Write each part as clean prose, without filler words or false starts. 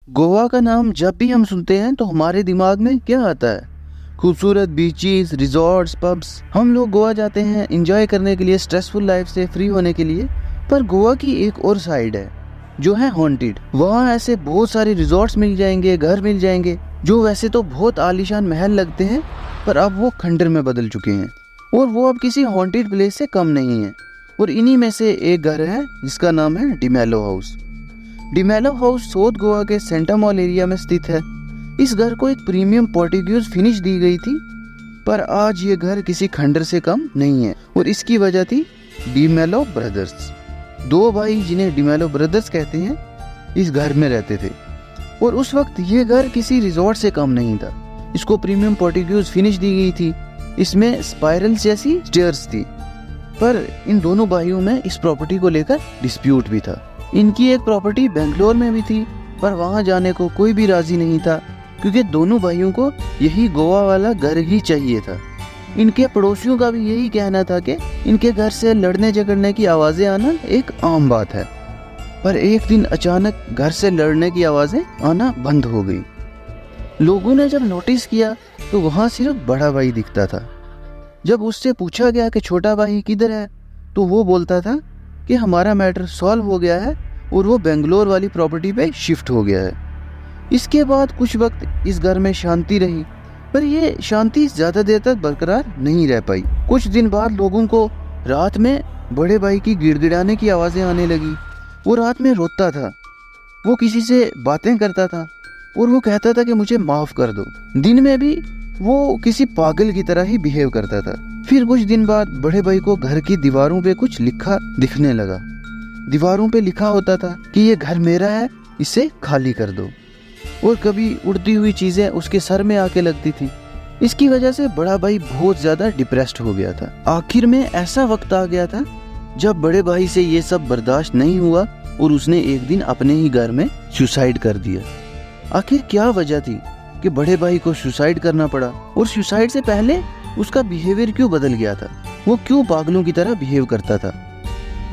गोवा का नाम जब भी हम सुनते हैं तो हमारे दिमाग में क्या आता है? खूबसूरत बीचेस, रिजॉर्ट्स, पब्स। हम लोग गोवा जाते हैं एंजॉय करने के लिए, स्ट्रेसफुल लाइफ से फ्री होने के लिए। पर गोवा की एक और साइड है जो है हॉन्टेड। वहाँ ऐसे बहुत सारे रिजॉर्ट्स मिल जाएंगे, घर मिल जाएंगे जो वैसे तो बहुत आलीशान महल लगते हैं, पर अब वो खंडर में बदल चुके हैं और वो अब किसी हॉन्टेड प्लेस से कम नहीं है। और इन्हीं में से एक घर है जिसका नाम है D'Mello house. D'Mello house south Goa के सेंटा मॉल एरिया में स्थित है। इस घर को एक प्रीमियम पोर्टुगीज फिनिश दी गई थी, पर आज ये घर किसी खंडर से कम नहीं है और इसकी वजह थी डिमेलो ब्रदर्स। दो भाई जिन्हें डिमेलो ब्रदर्स कहते हैं इस घर में रहते थे और उस वक्त ये घर किसी रिजॉर्ट से कम नहीं था। इसको प्रीमियम पोर्टुगीज फिनिश दी गई थी, इसमें स्पाइरल जैसी स्टेयर्स थी। पर इन दोनों भाइयों में इस प्रॉपर्टी को लेकर डिस्प्यूट भी था। इनकी एक प्रॉपर्टी बेंगलोर में भी थी, पर वहां जाने को कोई भी राजी नहीं था क्योंकि दोनों भाइयों को यही गोवा वाला घर ही चाहिए था। इनके पड़ोसियों का भी यही कहना था कि इनके घर से लड़ने झगड़ने की आवाज़ें आना एक आम बात है। पर एक दिन अचानक घर से लड़ने की आवाज़ें आना बंद हो गई। लोगों ने जब नोटिस किया तो वहाँ सिर्फ बड़ा भाई दिखता था। जब उससे पूछा गया कि छोटा भाई किधर है, तो वो बोलता था कि हमारा मैटर सॉल्व हो गया है और वो बेंगलोर वाली प्रॉपर्टी पे शिफ्ट हो गया है। इसके बाद कुछ वक्त इस घर में शांति रही, पर ये शांति ज़्यादा देर तक बरकरार नहीं रह पाई। कुछ दिन बाद लोगों को रात में बड़े भाई की गिड़गिड़ाने की आवाज़ें आने लगी। वो रात में रोता था, वो किसी से बातें करता था और वो कहता था कि मुझे माफ़ कर दो। दिन में भी वो किसी पागल की तरह ही बिहेव करता था। फिर कुछ दिन बाद बड़े भाई को घर की दीवारों पे कुछ लिखा दिखने लगा। दीवारों पे लिखा होता था कि ये घर मेरा है, इसे खाली कर दो। और कभी उड़ती हुई चीजें उसके सर में आके लगती थी। इसकी वजह से बड़ा भाई बहुत ज्यादा डिप्रेस्ड हो गया था। आखिर में ऐसा वक्त आ गया था जब बड़े भाई से ये सब बर्दाश्त नहीं हुआ और उसने एक दिन अपने ही घर में सुसाइड कर दिया। आखिर क्या वजह थी कि बड़े भाई को सुसाइड करना पड़ा, और सुसाइड से पहले उसका बिहेवियर क्यों बदल गया था? वो क्यों पागलों की तरह बिहेव करता था?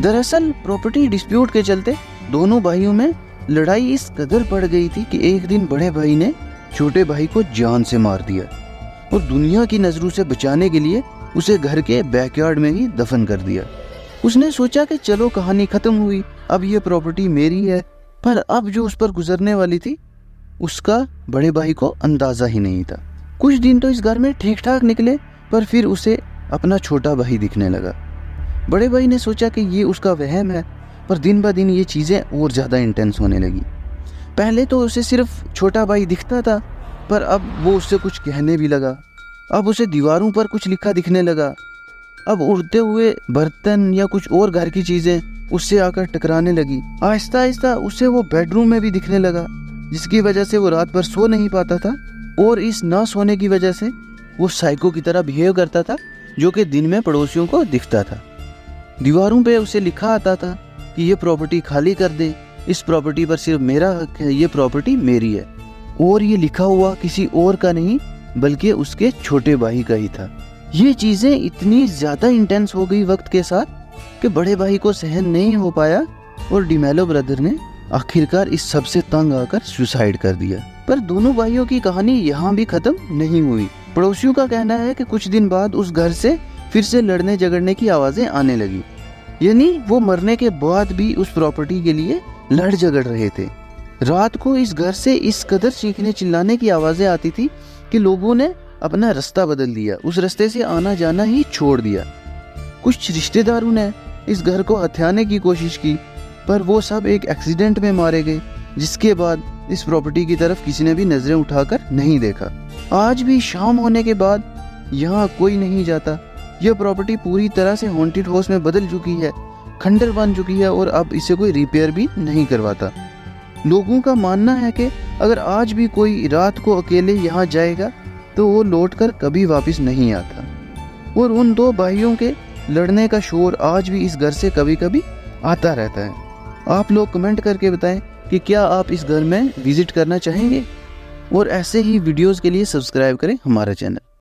दरअसल प्रॉपर्टी डिस्प्यूट के चलते दोनों भाइयों में लड़ाई इस कदर बढ़ गई थी कि एक दिन बड़े भाई ने छोटे भाई को जान से मार दिया और दुनिया की नजरों से बचाने के लिए उसे घर के बैकयार्ड में ही दफन कर दिया। उसने सोचा कि चलो कहानी खत्म हुई, अब ये प्रॉपर्टी मेरी है। पर अब जो उस पर गुजरने वाली थी उसका बड़े भाई को अंदाजा ही नहीं था। कुछ दिन तो इस घर में ठीक ठाक निकले, पर फिर उसे अपना छोटा भाई दिखने लगा। बड़े भाई ने सोचा कि ये उसका वहम है, पर दिन ब दिन ये चीज़ें और ज़्यादा इंटेंस होने लगी। पहले तो उसे सिर्फ छोटा भाई दिखता था, पर अब वो उससे कुछ कहने भी लगा। अब उसे दीवारों पर कुछ लिखा दिखने लगा। अब उड़ते हुए बर्तन या कुछ और घर की चीज़ें उससे आकर टकराने लगी। आहिस्ता आहिस्ता उसे वो बेडरूम में भी दिखने लगा, जिसकी वजह से वो रात भर सो नहीं पाता था। और इस ना सोने की वजह से वो साइको की तरह बिहेव करता था, जो कि दिन में पड़ोसियों को दिखता था। दीवारों पे उसे लिखा आता था कि ये प्रॉपर्टी खाली कर दे, इस प्रॉपर्टी पर सिर्फ मेरा हक है, ये प्रॉपर्टी मेरी है। और ये लिखा हुआ किसी और का नहीं बल्कि उसके छोटे भाई का ही था। ये चीज़ें इतनी ज़्यादा इंटेंस हो गई वक्त के साथ कि बड़े भाई को सहन नहीं हो पाया और डिमेलो ब्रदर ने आखिरकार इस सब से तंग आकर सुसाइड कर दिया। पर दोनों भाइयों की कहानी यहाँ भी खत्म नहीं हुई। पड़ोसियों का कहना है कि कुछ दिन बाद उस घर से फिर से लड़ने झगड़ने की आवाजें आने लगी, यानी वो मरने के बाद भी उस प्रॉपर्टी के लिए लड़ झगड़ रहे थे। रात को इस घर से इस कदर चीखने चिल्लाने की आवाजें आती थी कि लोगों ने अपना रास्ता बदल दिया, उस रास्ते से आना जाना ही छोड़ दिया। कुछ रिश्तेदारों ने इस घर को हथियाने की कोशिश की, पर वो सब एक एक्सीडेंट में मारे गए, जिसके बाद इस प्रॉपर्टी की तरफ किसी ने भी नजरें उठाकर नहीं देखा। आज भी शाम होने के बाद यहाँ कोई नहीं जाता। यह प्रॉपर्टी पूरी तरह से हॉन्टेड हाउस में बदल चुकी है, खंडर बन चुकी है और अब इसे कोई रिपेयर भी नहीं करवाता। लोगों का मानना है कि अगर आज भी कोई रात को अकेले यहाँ जाएगा तो वो लौटकर कभी वापस नहीं आता। और उन दो भाइयों के लड़ने का शोर आज भी इस घर से कभी कभी आता रहता है। आप लोग कमेंट करके बताएं कि क्या आप इस घर में विजिट करना चाहेंगे, और ऐसे ही वीडियोस के लिए सब्सक्राइब करें हमारा चैनल।